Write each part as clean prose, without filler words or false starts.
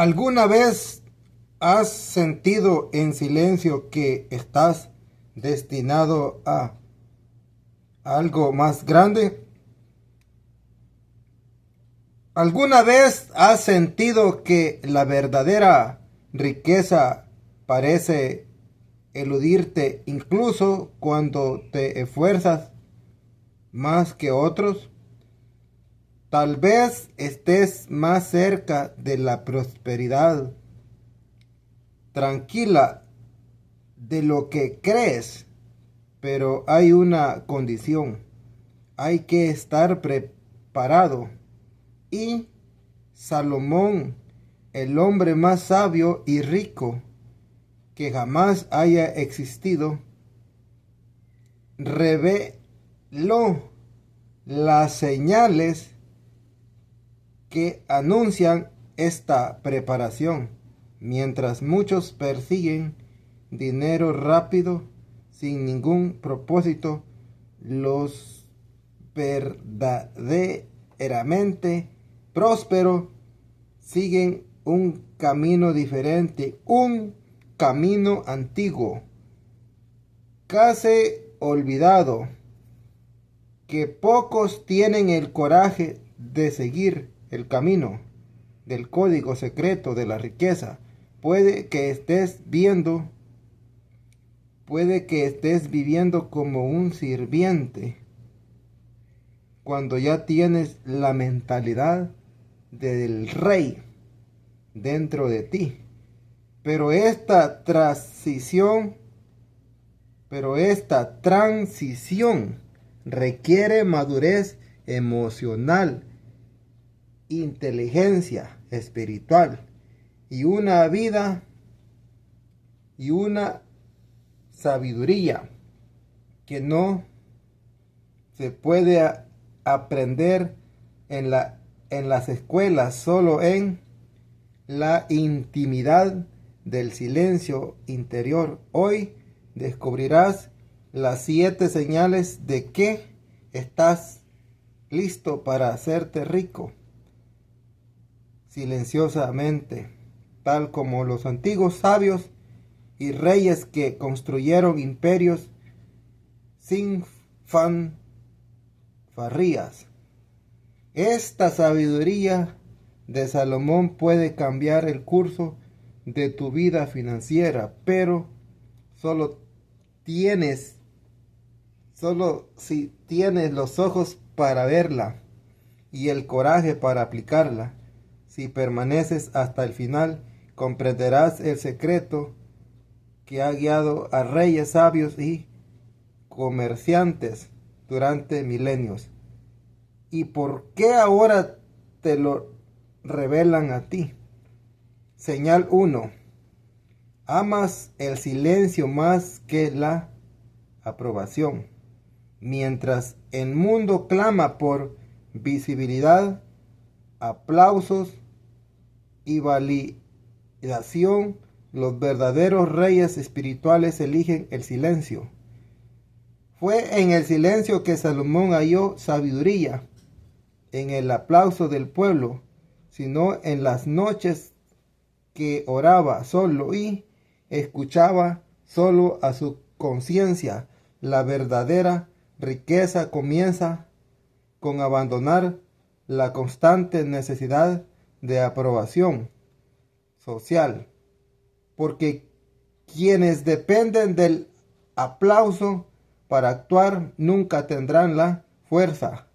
¿Alguna vez has sentido en silencio que estás destinado a algo más grande? ¿Alguna vez has sentido que la verdadera riqueza parece eludirte incluso cuando te esfuerzas más que otros? Tal vez estés más cerca de la prosperidad tranquila de lo que crees, pero hay una condición. Hay que estar preparado. Y Salomón, el hombre más sabio y rico que jamás haya existido, reveló las señales que anuncian esta preparación, mientras muchos persiguen dinero rápido sin ningún propósito. Los verdaderamente prósperos siguen un camino diferente, un camino antiguo, casi olvidado, que pocos tienen el coraje de seguir el camino del código secreto de la riqueza. Puede que estés viviendo como un sirviente cuando ya tienes la mentalidad del rey dentro de ti. Pero esta transición requiere madurez emocional, inteligencia espiritual y una vida y una sabiduría que no se puede aprender en las escuelas, solo en la intimidad del silencio interior. Hoy descubrirás las 7 señales de que estás listo para hacerte rico silenciosamente, tal como los antiguos sabios y reyes que construyeron imperios sin fanfarrias. Esta sabiduría de Salomón puede cambiar el curso de tu vida financiera, pero solo si tienes los ojos para verla y el coraje para aplicarla. Si permaneces hasta el final, comprenderás el secreto que ha guiado a reyes sabios y comerciantes durante milenios. ¿Y por qué ahora te lo revelan a ti? Señal 1. Amas el silencio más que la aprobación. Mientras el mundo clama por visibilidad, aplausos y validación, los verdaderos reyes espirituales eligen el silencio. Fue en el silencio que Salomón halló sabiduría, en el aplauso del pueblo, sino en las noches que oraba solo y escuchaba solo a su conciencia. La verdadera riqueza comienza con abandonar la constante necesidad de aprobación social, porque quienes dependen del aplauso para actuar nunca tendrán la fuerza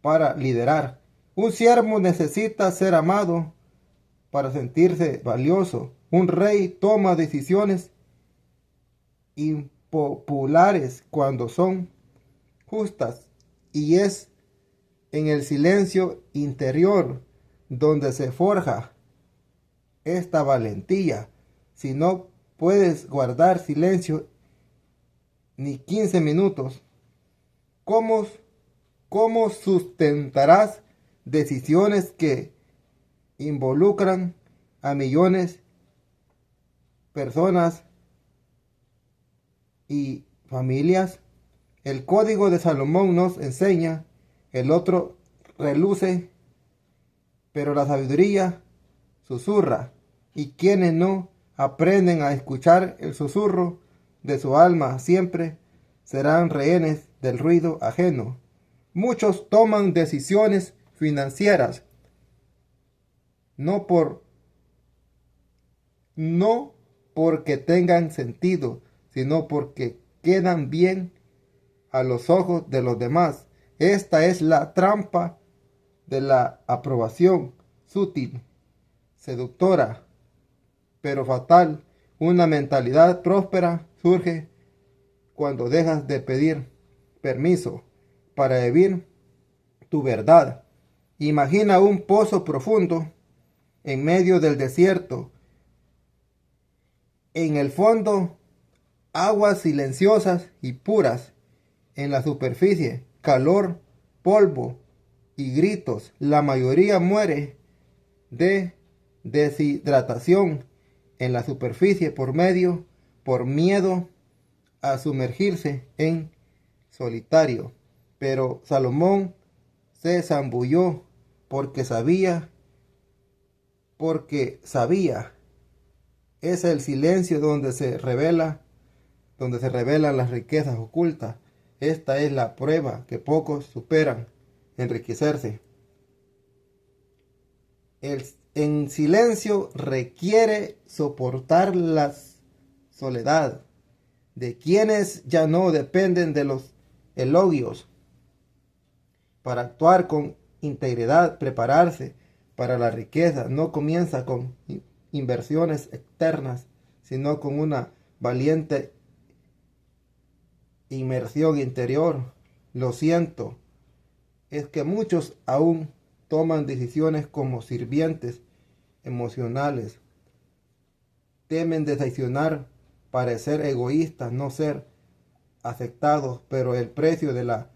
para liderar. Un siervo necesita ser amado para sentirse valioso. Un rey toma decisiones impopulares cuando son justas, y es en el silencio interior donde se forja esta valentía. Si no puedes guardar silencio ni 15 minutos, ¿cómo sustentarás decisiones que involucran a millones de personas y familias? El código de Salomón nos enseña, el otro reluce, pero la sabiduría susurra. y quienes no aprenden a escuchar el susurro de su alma siempre serán rehenes del ruido ajeno. Muchos toman decisiones financieras no porque tengan sentido, sino porque quedan bien a los ojos de los demás. Esta es la trampa de la aprobación, sutil, seductora, pero fatal. Una mentalidad próspera surge cuando dejas de pedir permiso para vivir tu verdad. Imagina un pozo profundo en medio del desierto. En el fondo, aguas silenciosas y puras. En la superficie, calor, polvo y gritos. La mayoría muere de deshidratación en la superficie por miedo a sumergirse en solitario. Pero Salomón se zambulló porque sabía, es el silencio donde se revelan las riquezas ocultas. Esta es la prueba que pocos superan: enriquecerse. En silencio requiere soportar la soledad de quienes ya no dependen de los elogios. Para actuar con integridad, prepararse para la riqueza no comienza con inversiones externas, sino con una valiente inmersión interior. Lo siento, es que muchos aún toman decisiones como sirvientes emocionales. Temen decepcionar, parecer egoístas, no ser aceptados, pero el precio de la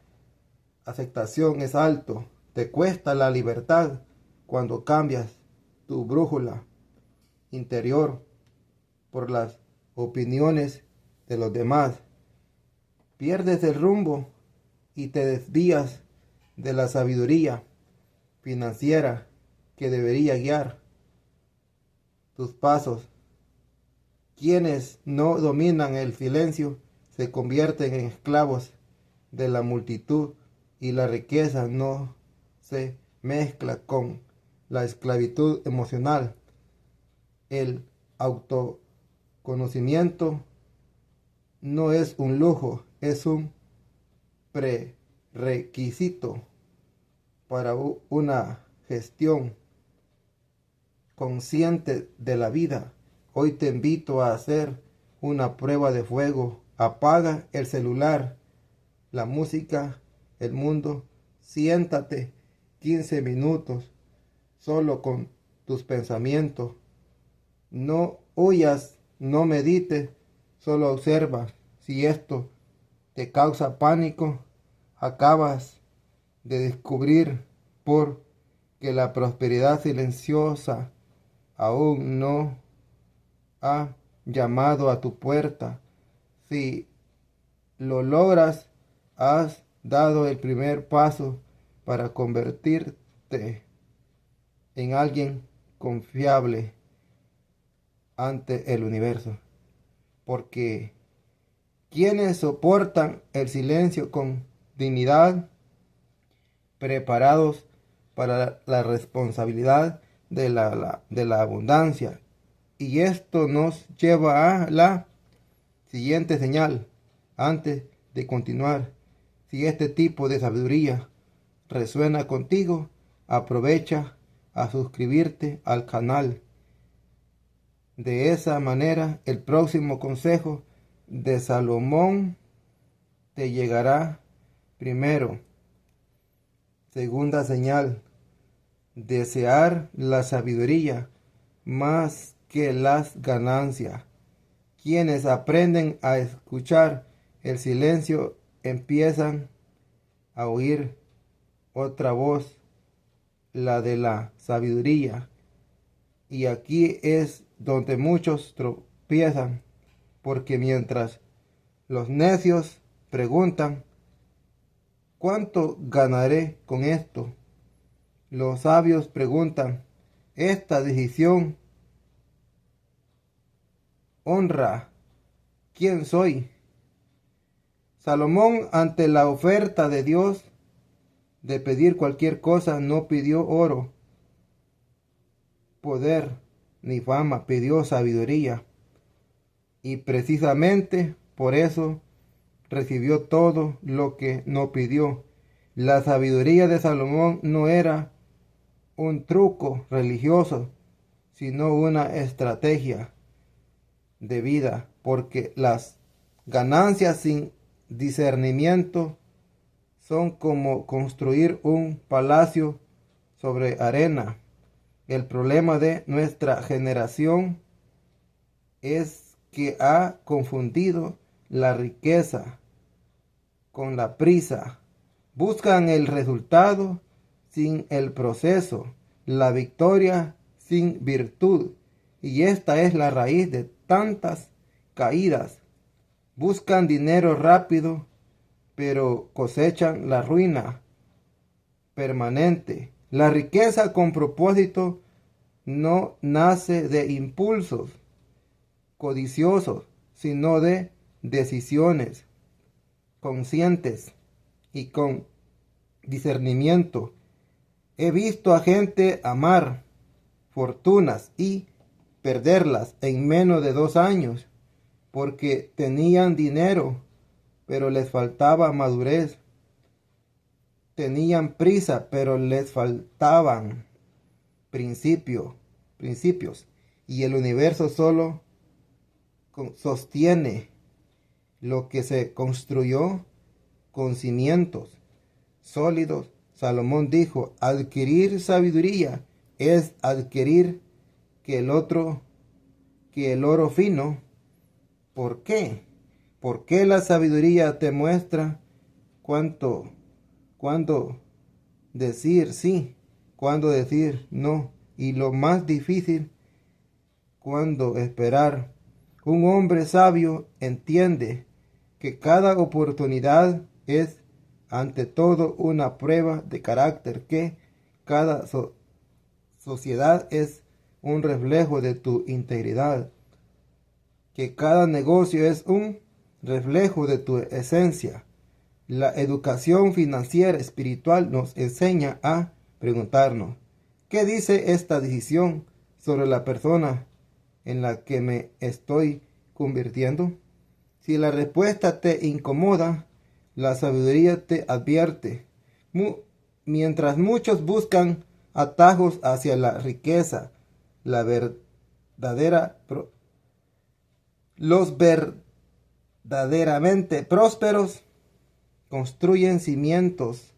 aceptación es alto. Te cuesta la libertad cuando cambias tu brújula interior por las opiniones de los demás. Pierdes el rumbo y te desvías de la sabiduría financiera que debería guiar tus pasos. Quienes no dominan el silencio se convierten en esclavos de la multitud, y la riqueza no se mezcla con la esclavitud emocional. El autoconocimiento no es un lujo, es un prerequisito para una gestión consciente de la vida. Hoy te invito a hacer una prueba de fuego. Apaga el celular, la música, el mundo. Siéntate 15 minutos solo con tus pensamientos. No huyas, no medites, solo observa. Si esto te causa pánico, acabas de descubrir que la prosperidad silenciosa aún no ha llamado a tu puerta. Si lo logras, has dado el primer paso para convertirte en alguien confiable ante el universo. Porque quienes soportan el silencio con dignidad, preparados para la responsabilidad de la abundancia. Y esto nos lleva a la siguiente señal. Antes de continuar, si este tipo de sabiduría resuena contigo, aprovecha a suscribirte al canal. De esa manera, el próximo consejo de Salomón te llegará primero. Segunda señal: desear la sabiduría más que las ganancias. Quienes aprenden a escuchar el silencio empiezan a oír otra voz, la de la sabiduría. Y aquí es donde muchos tropiezan, porque mientras los necios preguntan: ¿cuánto ganaré con esto?, los sabios preguntan: ¿esta decisión honra, ¿quién soy? Salomón, ante la oferta de Dios de pedir cualquier cosa, no pidió oro, poder ni fama, pidió sabiduría. Y precisamente por eso recibió todo lo que no pidió. La sabiduría de Salomón no era un truco religioso, sino una estrategia de vida, porque las ganancias sin discernimiento son como construir un palacio sobre arena. El problema de nuestra generación es que ha confundido la riqueza con la prisa. Buscan el resultado sin el proceso, la victoria sin virtud. Y esta es la raíz de tantas caídas. Buscan dinero rápido, pero cosechan la ruina permanente. La riqueza con propósito no nace de impulsos codiciosos, sino de decisiones conscientes y con discernimiento. He visto a gente amar fortunas y perderlas en menos de 2 años, porque tenían dinero, pero les faltaba madurez. Tenían prisa, pero les faltaban principios. Y el universo solo sostiene lo que se construyó con cimientos sólidos. Salomón dijo, adquirir sabiduría es adquirir que el oro fino. ¿Por qué? Porque la sabiduría te muestra cuándo decir sí, cuándo decir no, y lo más difícil, cuándo esperar. Un hombre sabio entiende que cada oportunidad es ante todo una prueba de carácter, que cada sociedad es un reflejo de tu integridad, que cada negocio es un reflejo de tu esencia. La educación financiera espiritual nos enseña a preguntarnos, ¿qué dice esta decisión sobre la persona en la que me estoy convirtiendo? Si la respuesta te incomoda, la sabiduría te advierte. Mientras muchos buscan atajos hacia la riqueza, los verdaderamente prósperos construyen cimientos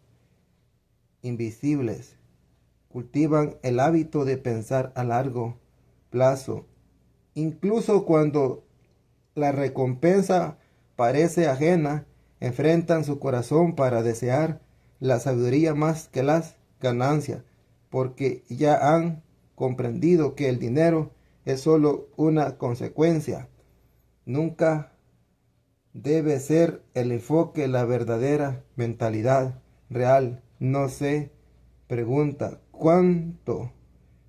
invisibles, cultivan el hábito de pensar a largo plazo, incluso cuando la recompensa parece ajena. Enfrentan su corazón para desear la sabiduría más que las ganancias, porque ya han comprendido que el dinero es solo una consecuencia. Nunca debe ser el enfoque. La verdadera mentalidad real no se pregunta cuánto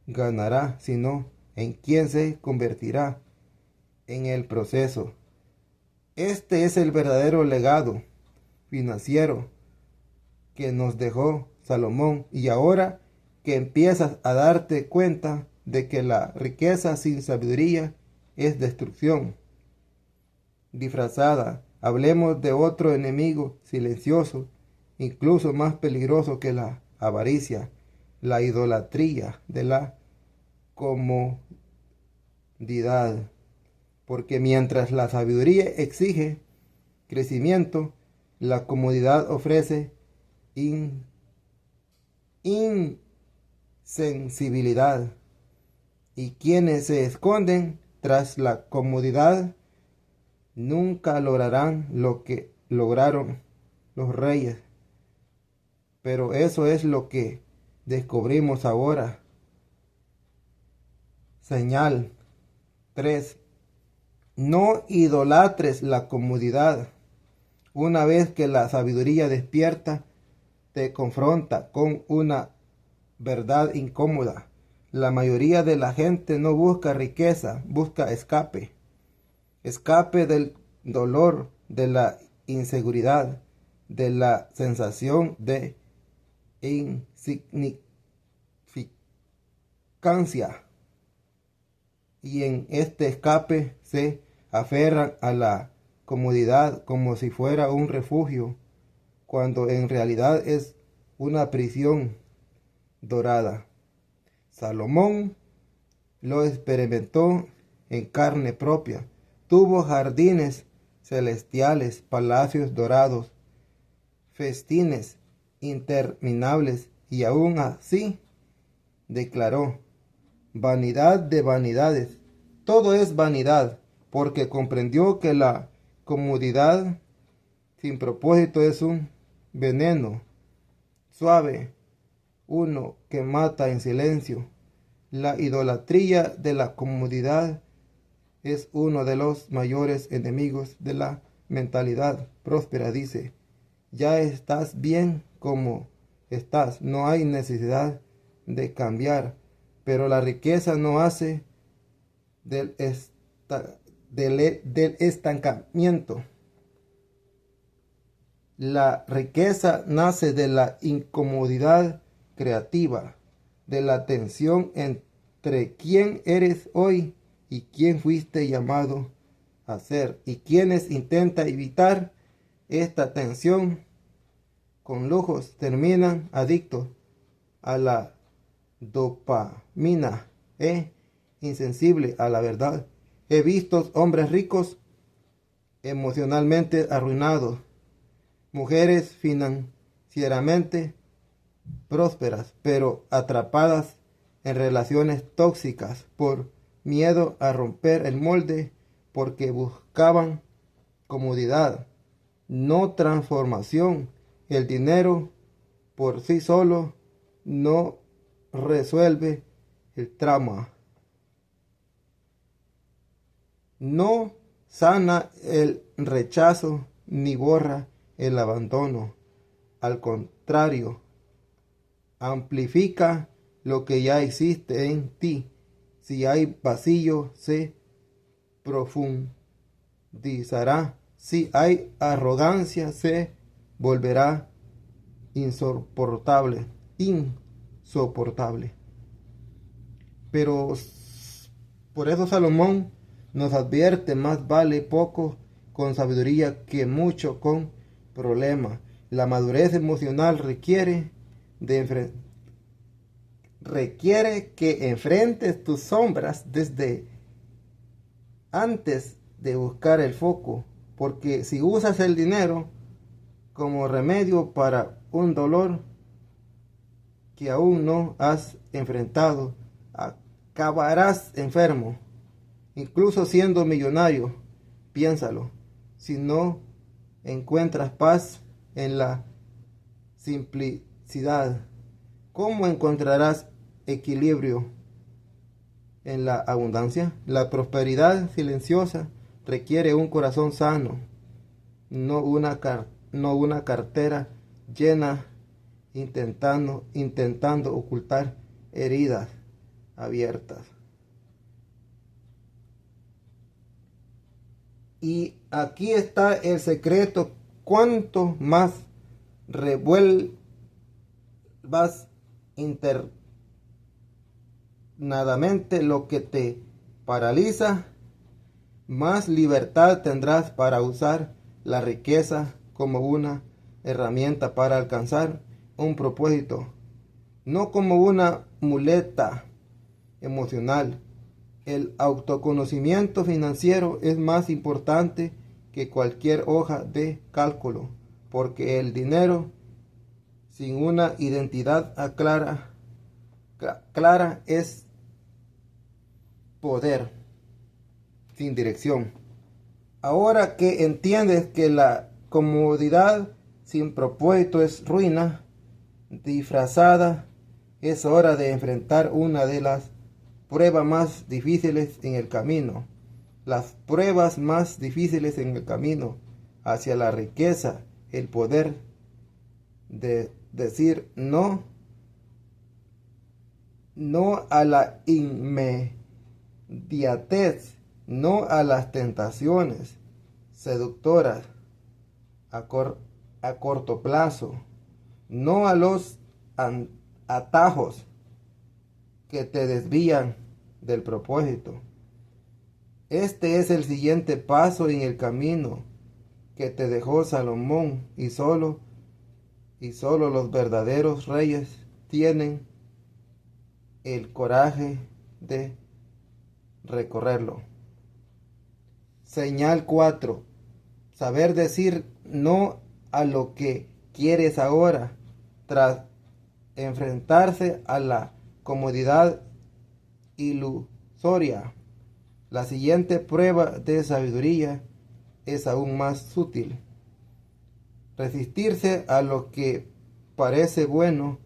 ganará, sino en quién se convertirá en el proceso. Este es el verdadero legado financiero que nos dejó Salomón, y ahora que empiezas a darte cuenta de que la riqueza sin sabiduría es destrucción disfrazada, hablemos de otro enemigo silencioso, incluso más peligroso que la avaricia, la idolatría de la comodidad. Porque mientras la sabiduría exige crecimiento, la comodidad ofrece insensibilidad. Y quienes se esconden tras la comodidad nunca lograrán lo que lograron los reyes. Pero eso es lo que descubrimos ahora. Señal 3. No idolatres la comodidad. Una vez que la sabiduría despierta, te confronta con una verdad incómoda. La mayoría de la gente no busca riqueza, busca escape. escape del dolor, de la inseguridad, de la sensación de insignificancia. Y en este escape se aferran a la comodidad como si fuera un refugio, cuando en realidad es una prisión dorada. Salomón lo experimentó en carne propia. Tuvo jardines celestiales, palacios dorados, festines interminables, y aún así declaró: vanidad de vanidades, todo es vanidad, porque comprendió que la comodidad sin propósito es un veneno suave, uno que mata en silencio. La idolatría de la comodidad es uno de los mayores enemigos de la mentalidad próspera. Dice: ya estás bien como estás, no hay necesidad de cambiar. Pero la riqueza no hace del estancamiento. La riqueza nace de la incomodidad creativa, de la tensión entre quién eres hoy y quién fuiste llamado a ser. Y quienes intentan evitar esta tensión con lujos terminan adictos a la dopamina e insensible a la verdad. He visto hombres ricos emocionalmente arruinados, mujeres financieramente prósperas, pero atrapadas en relaciones tóxicas por miedo a romper el molde, porque buscaban comodidad, no transformación. El dinero por sí solo no resuelve el trauma, no sana el rechazo ni borra el abandono. Al contrario, amplifica lo que ya existe en ti. Si hay vacío, se profundizará. Si hay arrogancia, se volverá insoportable. Pero por eso Salomón nos advierte: más vale poco con sabiduría que mucho con problema. La madurez emocional requiere que enfrentes tus sombras desde antes de buscar el foco, porque si usas el dinero como remedio para un dolor que aún no has enfrentado, acabarás enfermo, incluso siendo millonario. Piénsalo: si no encuentras paz en la simplicidad, ¿cómo encontrarás equilibrio en la abundancia? La prosperidad silenciosa requiere un corazón sano, no una cartera llena intentando ocultar heridas abiertas. Y aquí está el secreto: cuanto más revuelvas internamente lo que te paraliza, más libertad tendrás para usar la riqueza como una herramienta para alcanzar un propósito, no como una muleta emocional. El autoconocimiento financiero es más importante que cualquier hoja de cálculo, porque el dinero sin una identidad clara es poder sin dirección. Ahora que entiendes que la comodidad sin propósito es ruina disfrazada, es hora de enfrentar una de las pruebas más difíciles en el camino. Las pruebas más difíciles en el camino hacia la riqueza: el poder de decir no a la inmediatez no a las tentaciones seductoras a corto plazo, no a los atajos que te desvían del propósito. Este es el siguiente paso en el camino que te dejó Salomón, y solo los verdaderos reyes tienen el coraje de recorrerlo. Señal 4. Saber decir no a lo que quieres ahora, tras enfrentarse a la comodidad ilusoria. La siguiente prueba de sabiduría es aún más sutil. Resistirse a lo que parece bueno,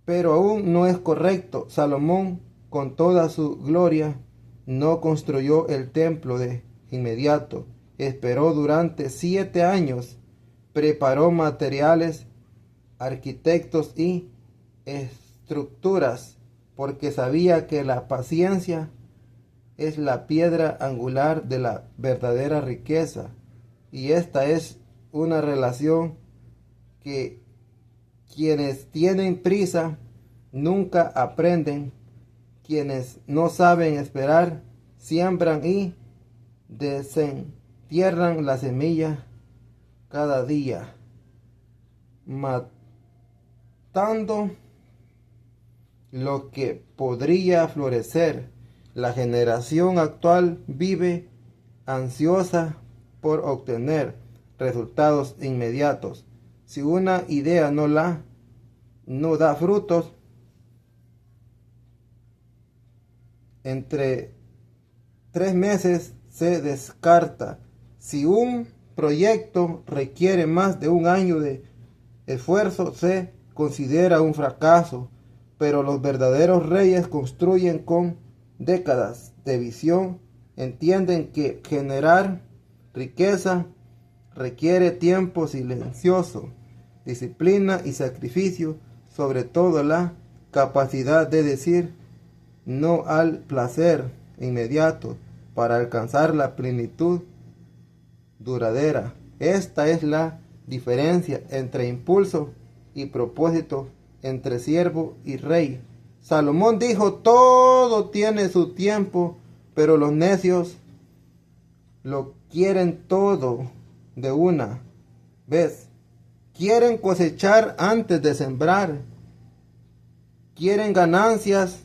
pero aún no es correcto. Salomón, con toda su gloria, no construyó el templo de inmediato. Esperó durante 7 años, preparó materiales, arquitectos y estructuras, porque sabía que la paciencia es la piedra angular de la verdadera riqueza, y esta es una relación que quienes tienen prisa nunca aprenden. Quienes no saben esperar siembran y desentierran la semilla cada día, matando lo que podría florecer. La generación actual vive ansiosa por obtener resultados inmediatos. Si una idea no da frutos, entre 3 meses se descarta. Si un proyecto requiere más de un año de esfuerzo, se considera un fracaso. Pero los verdaderos reyes construyen con décadas de visión. Entienden que generar riqueza requiere tiempo silencioso, disciplina y sacrificio, sobre todo la capacidad de decir no al placer inmediato para alcanzar la plenitud duradera. Esta es la diferencia entre impulso y propósito, entre siervo y rey. Salomón dijo: todo tiene su tiempo, pero los necios lo quieren todo de una vez. Quieren cosechar antes de sembrar. Quieren ganancias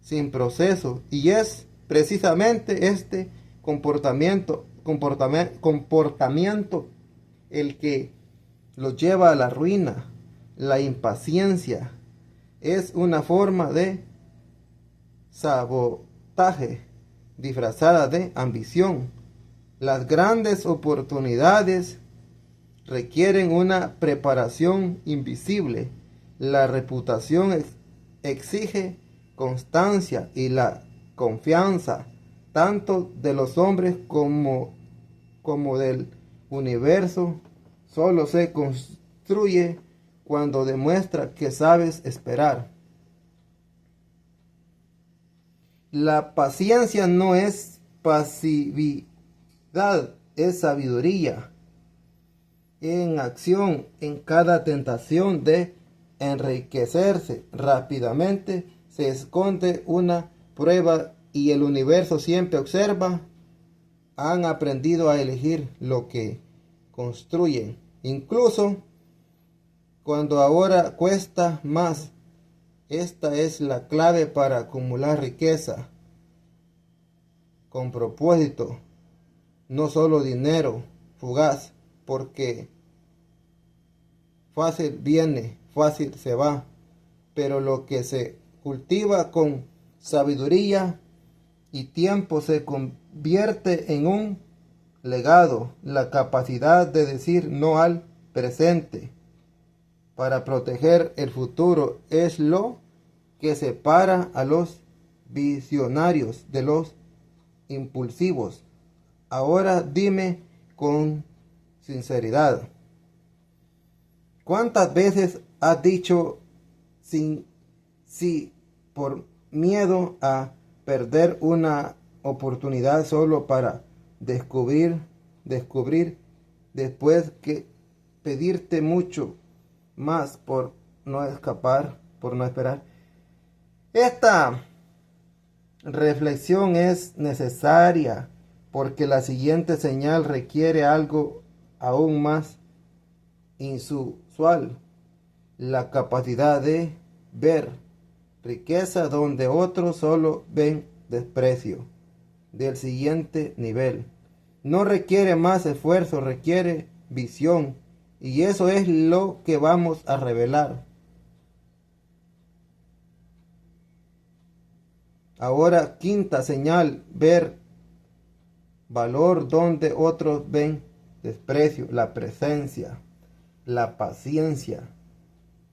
sin proceso. Y es precisamente este comportamiento el que los lleva a la ruina. La impaciencia es una forma de sabotaje disfrazada de ambición. Las grandes oportunidades requieren una preparación invisible. La reputación exige constancia, y la confianza tanto de los hombres como del universo solo se construye cuando demuestra que sabes esperar. La paciencia no es pasividad, es sabiduría en acción. En cada tentación de enriquecerse rápidamente se esconde una prueba, y el universo siempre observa. Han aprendido a elegir lo que construyen, incluso cuando ahora cuesta más. Esta es la clave para acumular riqueza con propósito, no solo dinero fugaz, porque fácil viene, fácil se va, pero lo que se cultiva con sabiduría y tiempo se convierte en un legado. La capacidad de decir no al presente para proteger el futuro es lo que separa a los visionarios de los impulsivos. Ahora dime con sinceridad, ¿cuántas veces has dicho sí por miedo a perder una oportunidad solo para descubrir después que pedirte mucho más por no escapar, por no esperar. Esta reflexión es necesaria porque la siguiente señal requiere algo aún más inusual, la capacidad de ver riqueza donde otros solo ven desprecio. Del siguiente nivel no requiere más esfuerzo, requiere visión, y eso es lo que vamos a revelar. Ahora, quinta señal, ver valor donde otros ven desprecio. La presencia, la paciencia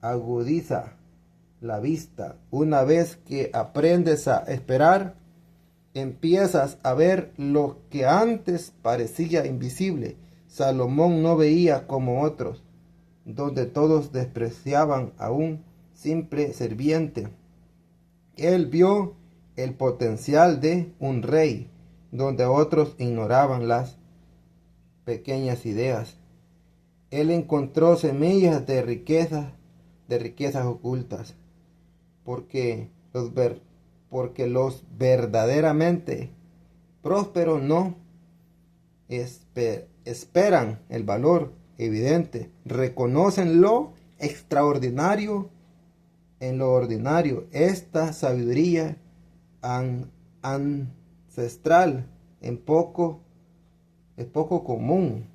agudiza la vista. Una vez que aprendes a esperar, empiezas a ver lo que antes parecía invisible. Salomón no veía como otros, donde todos despreciaban a un simple serviente. Él vio el potencial de un rey, donde otros ignoraban las pequeñas ideas. Él encontró semillas de riquezas ocultas, porque los verdaderamente prósperos no esperan el valor evidente, reconocen lo extraordinario en lo ordinario. Esta sabiduría ancestral es poco común,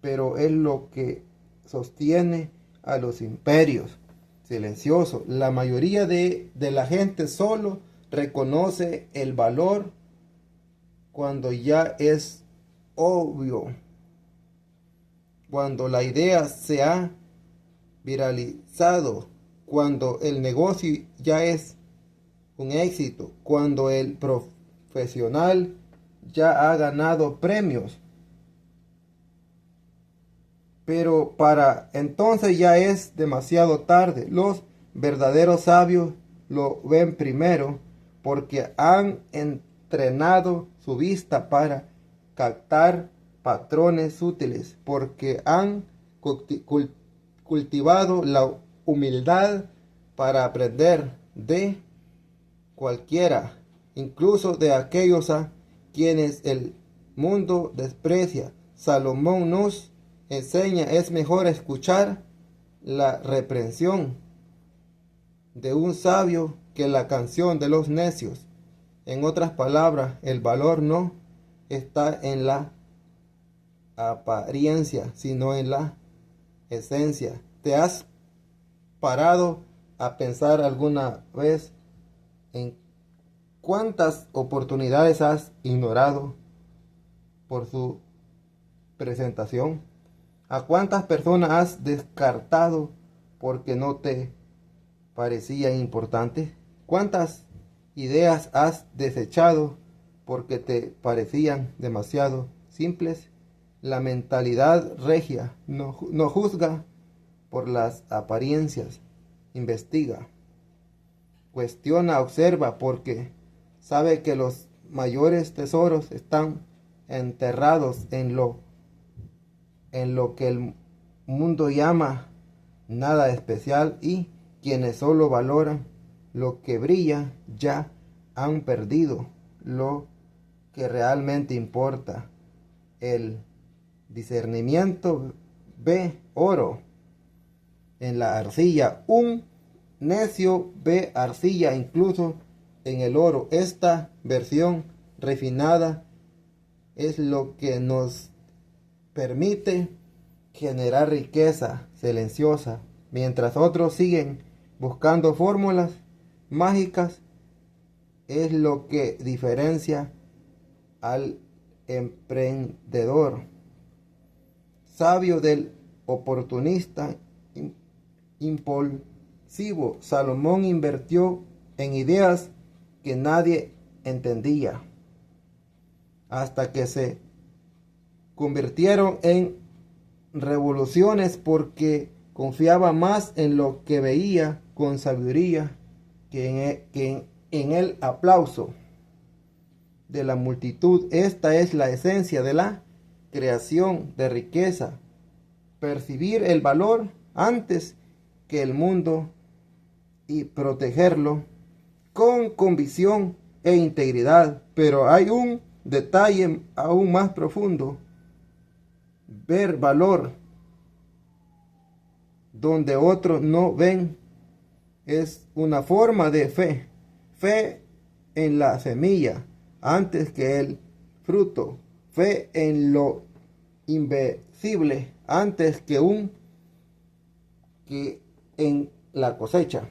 pero es lo que sostiene a los imperios silenciosos. La mayoría de la gente solo reconoce el valor cuando ya es obvio, cuando la idea se ha viralizado, cuando el negocio ya es un éxito, cuando el profesional ya ha ganado premios. Pero para entonces ya es demasiado tarde. Los verdaderos sabios lo ven primero porque han entrenado su vista para captar patrones útiles, porque han cultivado la humildad para aprender de cualquiera, incluso de aquellos a quienes el mundo desprecia. Salomón nos enseña, es mejor escuchar la reprensión de un sabio que la canción de los necios. En otras palabras, el valor no está en la apariencia, sino en la esencia. ¿Te has parado a pensar alguna vez en cuántas oportunidades has ignorado por su presentación? ¿A cuántas personas has descartado porque no te parecían importantes? ¿Cuántas ideas has desechado porque te parecían demasiado simples? La mentalidad regia no juzga por las apariencias, investiga, cuestiona, observa, porque sabe que los mayores tesoros están enterrados en lo que el mundo llama nada especial, y quienes solo valoran lo que brilla ya han perdido lo que realmente importa. El discernimiento ve oro en la arcilla. Un necio ve arcilla incluso en el oro. Esta versión refinada es lo que nos permite generar riqueza silenciosa, mientras otros siguen buscando fórmulas mágicas. Es lo que diferencia al emprendedor sabio del oportunista impulsivo. Salomón invirtió en ideas que nadie entendía hasta que se convirtieron en revoluciones, porque confiaba más en lo que veía con sabiduría que en el aplauso de la multitud. Esta es la esencia de la creación de riqueza. Percibir el valor antes que el mundo y protegerlo con convicción e integridad. Pero hay un detalle aún más profundo. Ver valor donde otros no ven es una forma de fe. Fe en la semilla antes que el fruto. Fe en lo invisible antes que en la cosecha.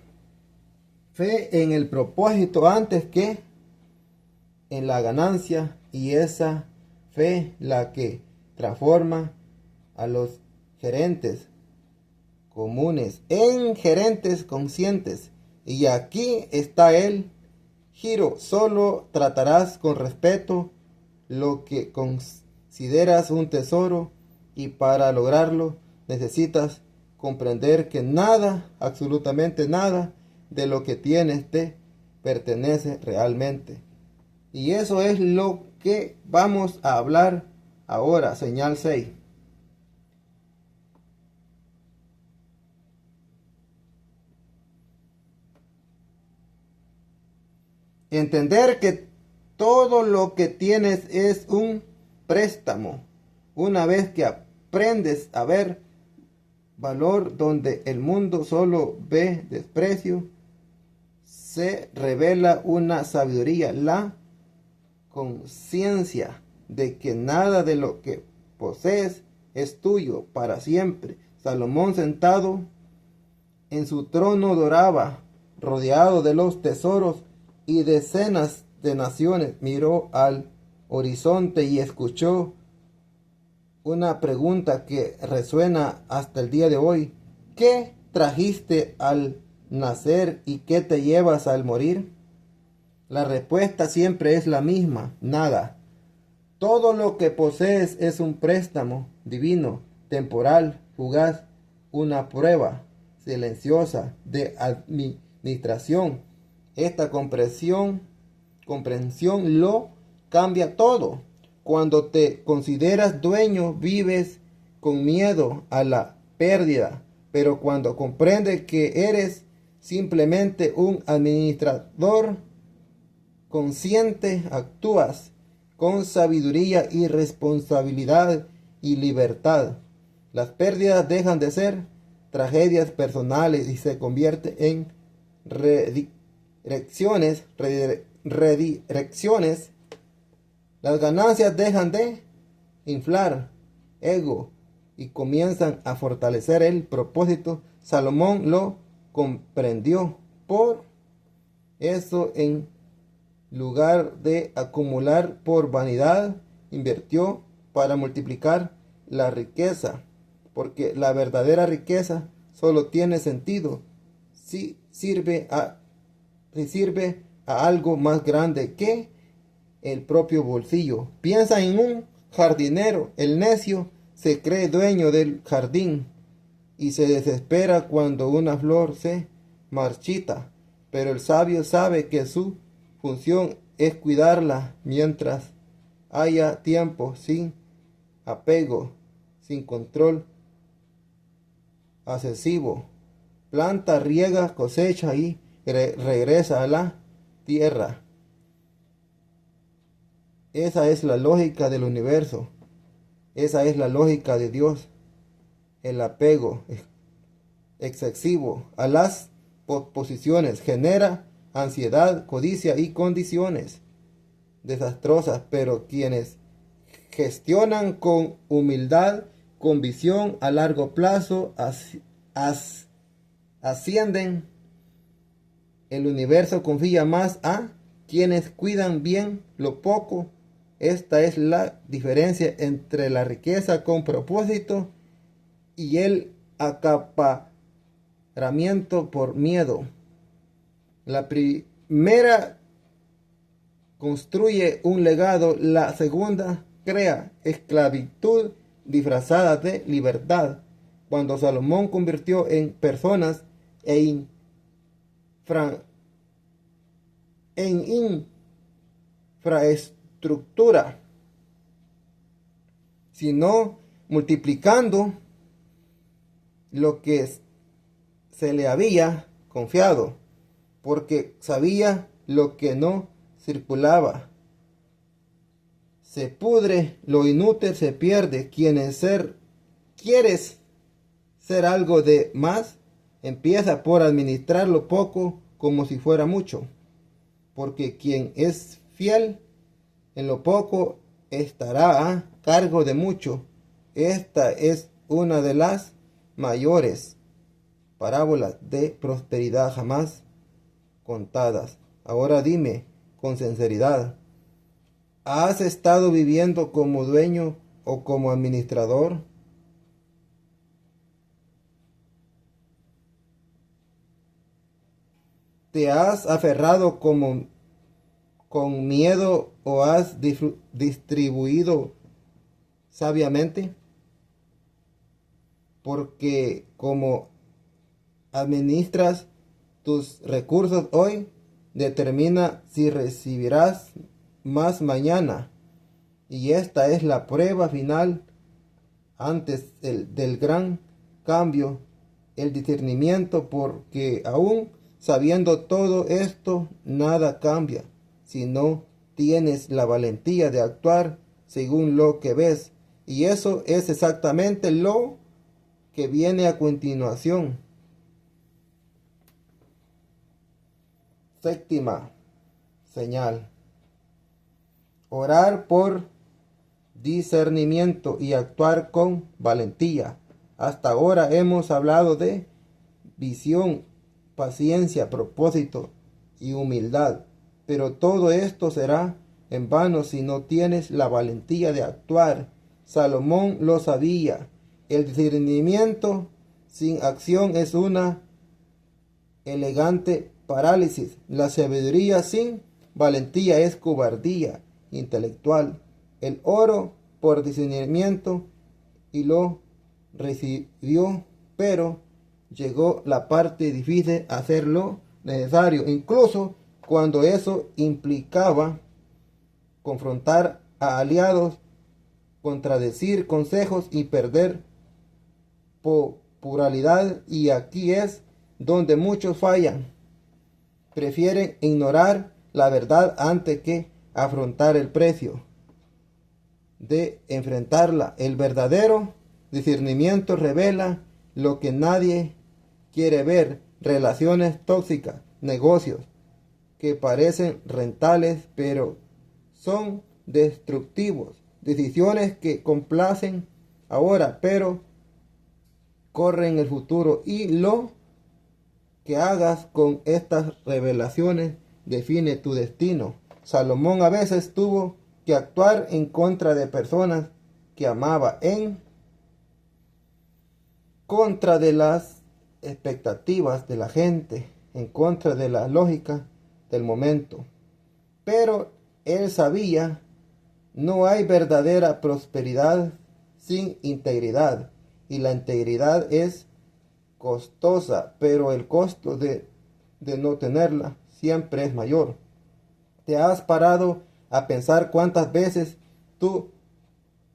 Fe en el propósito antes que en la ganancia, y esa fe la que transforma a los gerentes comunes en gerentes conscientes. Y aquí está el giro. Solo tratarás con respeto lo que consideras un tesoro, y para lograrlo necesitas comprender que nada, absolutamente nada de lo que tienes te pertenece realmente. Y eso es lo que vamos a hablar ahora. Señal 6. Entender que todo lo que tienes es un préstamo. Una vez que aprendes a ver valor donde el mundo solo ve desprecio, se revela una sabiduría, la conciencia de que nada de lo que posees es tuyo para siempre. Salomón, sentado en su trono, doraba, rodeado de los tesoros y decenas de naciones, miró al horizonte y escuchó una pregunta que resuena hasta el día de hoy. ¿Qué trajiste al nacer y qué te llevas al morir? La respuesta siempre es la misma: nada. Todo lo que posees es un préstamo divino, temporal, fugaz, una prueba silenciosa de administración. Esta comprensión lo cambia todo. Cuando te consideras dueño, vives con miedo a la pérdida, pero cuando comprendes que eres simplemente un administrador consciente, actúas con sabiduría y responsabilidad y libertad. Las pérdidas dejan de ser tragedias personales y se convierten en redirecciones. Las ganancias dejan de inflar ego y comienzan a fortalecer el propósito. Salomón lo comprendió. Por eso, en lugar de acumular por vanidad, invirtió para multiplicar la riqueza, porque la verdadera riqueza solo tiene sentido si sirve a algo más grande que el propio bolsillo. Piensa en un jardinero. El necio se cree dueño del jardín y se desespera cuando una flor se marchita, pero el sabio sabe que su función es cuidarla mientras haya tiempo, sin apego, sin control excesivo. Planta, riega, cosecha y regresa a la tierra. Esa es la lógica del universo. Esa es la lógica de Dios. El apego excesivo a las posiciones genera ansiedad, codicia y condiciones desastrosas, pero quienes gestionan con humildad, con visión a largo plazo, ascienden. El universo confía más a quienes cuidan bien lo poco. Esta es la diferencia entre la riqueza con propósito y el acaparamiento por miedo. La primera construye un legado, la segunda crea esclavitud disfrazada de libertad. Cuando Salomón convirtió en personas en infraestructura estructura, sino multiplicando lo que se le había confiado, porque sabía lo que no circulaba. Se pudre, lo inútil se pierde. ¿Quieres ser algo de más? Empieza por administrar lo poco como si fuera mucho, porque quien es fiel en lo poco estará a cargo de mucho. Esta es una de las mayores parábolas de prosperidad jamás contadas. Ahora dime con sinceridad, ¿has estado viviendo como dueño o como administrador? ¿Te has aferrado con miedo o has distribuido sabiamente? Porque como administras tus recursos hoy, determina si recibirás más mañana. Y esta es la prueba final antes del gran cambio, el discernimiento, porque aún sabiendo todo esto, nada cambia, si no tienes la valentía de actuar según lo que ves. Y eso es exactamente lo que viene a continuación. Séptima señal. Orar por discernimiento y actuar con valentía. Hasta ahora hemos hablado de visión, paciencia, propósito y humildad. Pero todo esto será en vano si no tienes la valentía de actuar. Salomón lo sabía. El discernimiento sin acción es una elegante parálisis. La sabiduría sin valentía es cobardía intelectual. El oro por discernimiento y lo recibió, pero llegó la parte difícil, hacer lo necesario, incluso cuando eso implicaba confrontar a aliados, contradecir consejos y perder popularidad. Y aquí es donde muchos fallan. Prefieren ignorar la verdad antes que afrontar el precio de enfrentarla. El verdadero discernimiento revela lo que nadie quiere ver: relaciones tóxicas, negocios que parecen rentables pero son destructivos, decisiones que complacen ahora pero corren el futuro. Y lo que hagas con estas revelaciones define tu destino. Salomón a veces tuvo que actuar en contra de personas que amaba, en contra de las expectativas de la gente, en contra de la lógica del momento. Pero él sabía, no hay verdadera prosperidad sin integridad, y la integridad es costosa, pero el costo de no tenerla siempre es mayor. ¿Te has parado a pensar cuántas veces tu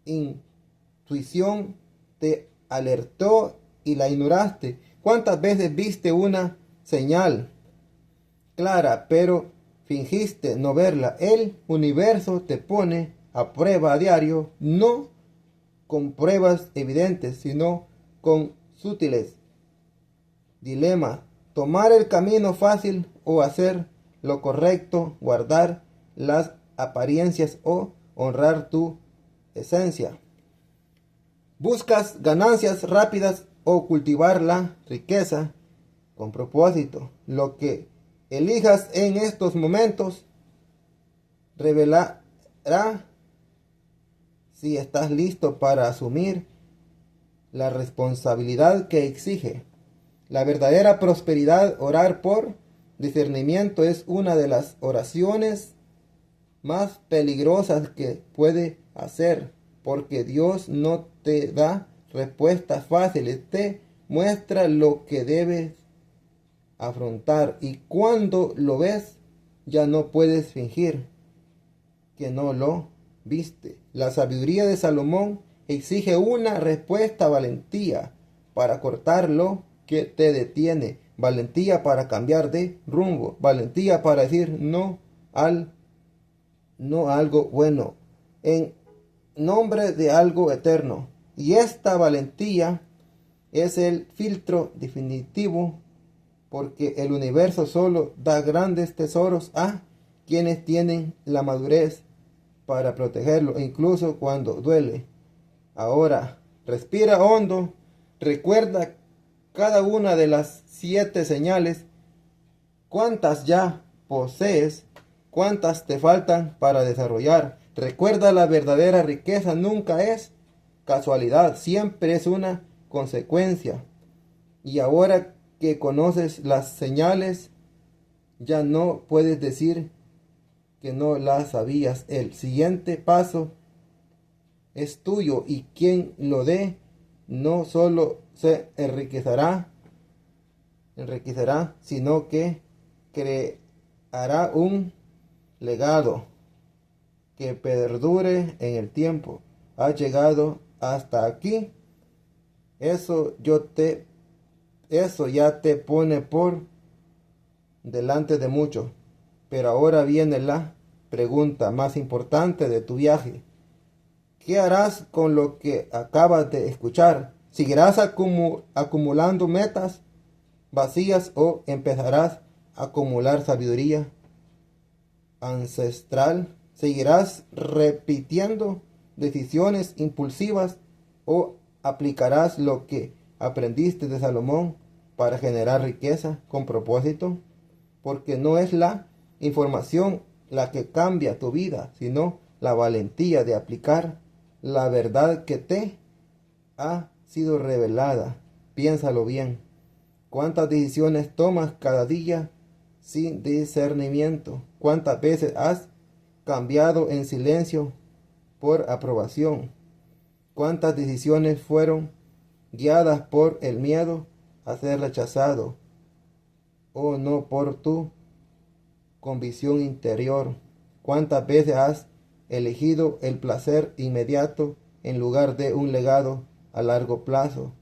intuición te alertó y la ignoraste? ¿Cuántas veces viste una señal clara pero fingiste no verla? El universo te pone a prueba a diario, no con pruebas evidentes, sino con sutiles dilemas: tomar el camino fácil o hacer lo correcto, guardar las apariencias o honrar tu esencia. Buscas ganancias rápidas o cultivar la riqueza con propósito. Lo que elijas en estos momentos revelará si estás listo para asumir la responsabilidad que exige. La verdadera prosperidad, orar por discernimiento, es una de las oraciones más peligrosas que puede hacer, porque Dios no te da respuestas fáciles, te muestra lo que debes afrontar, y cuando lo ves ya no puedes fingir. que no lo viste. La sabiduría de Salomón exige una respuesta, valentía para cortar lo que te detiene, valentía para cambiar de rumbo, valentía para decir no a algo bueno, en nombre de algo eterno. Y esta valentía es el filtro definitivo, porque el universo solo da grandes tesoros a quienes tienen la madurez para protegerlo, incluso cuando duele. Ahora, respira hondo, recuerda cada una de las 7 señales, cuántas ya posees, cuántas te faltan para desarrollar. Recuerda, la verdadera riqueza nunca es casualidad, siempre es una consecuencia. Y ahora que conoces las señales, ya no puedes decir que no las sabías. El siguiente paso es tuyo, y quien lo dé no solo se enriquecerá, sino que creará un legado que perdure en el tiempo. Has llegado hasta aquí. Eso ya te pone por delante de muchos. Pero ahora viene la pregunta más importante de tu viaje. ¿Qué harás con lo que acabas de escuchar? ¿Seguirás acumulando metas vacías o empezarás a acumular sabiduría ancestral? ¿Seguirás repitiendo decisiones impulsivas o aplicarás lo que aprendiste de Salomón para generar riqueza con propósito? Porque no es la información la que cambia tu vida, sino la valentía de aplicar la verdad que te ha sido revelada. Piénsalo bien. ¿Cuántas decisiones tomas cada día sin discernimiento? ¿Cuántas veces has cambiado en silencio por aprobación? ¿Cuántas decisiones fueron guiadas por el miedo a ser rechazado o no por tu convicción interior? ¿Cuántas veces has elegido el placer inmediato en lugar de un legado a largo plazo?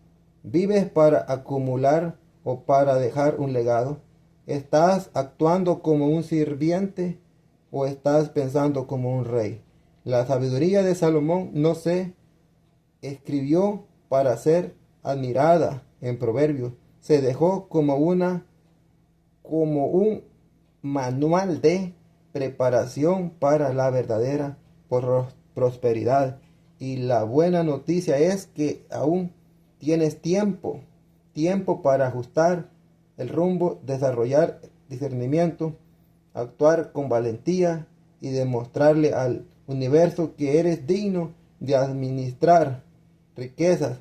¿Vives para acumular o para dejar un legado? ¿Estás actuando como un sirviente o estás pensando como un rey? La sabiduría de Salomón no se escribió para ser admirada en proverbios. Se dejó como un manual de preparación para la verdadera prosperidad. Y la buena noticia es que aún tienes tiempo para ajustar el rumbo, desarrollar discernimiento, actuar con valentía y demostrarle al universo que eres digno de administrar riquezas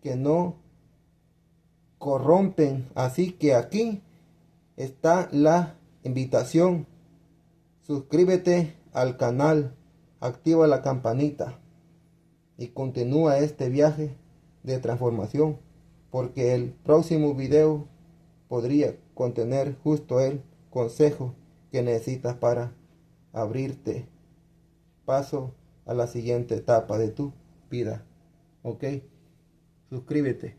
que no corrompen. Así que aquí está la invitación. Suscríbete al canal, activa la campanita y continúa este viaje de transformación, porque el próximo video podría contener justo el consejo que necesitas para abrirte paso a la siguiente etapa de tu vida. ¿Ok? Suscríbete.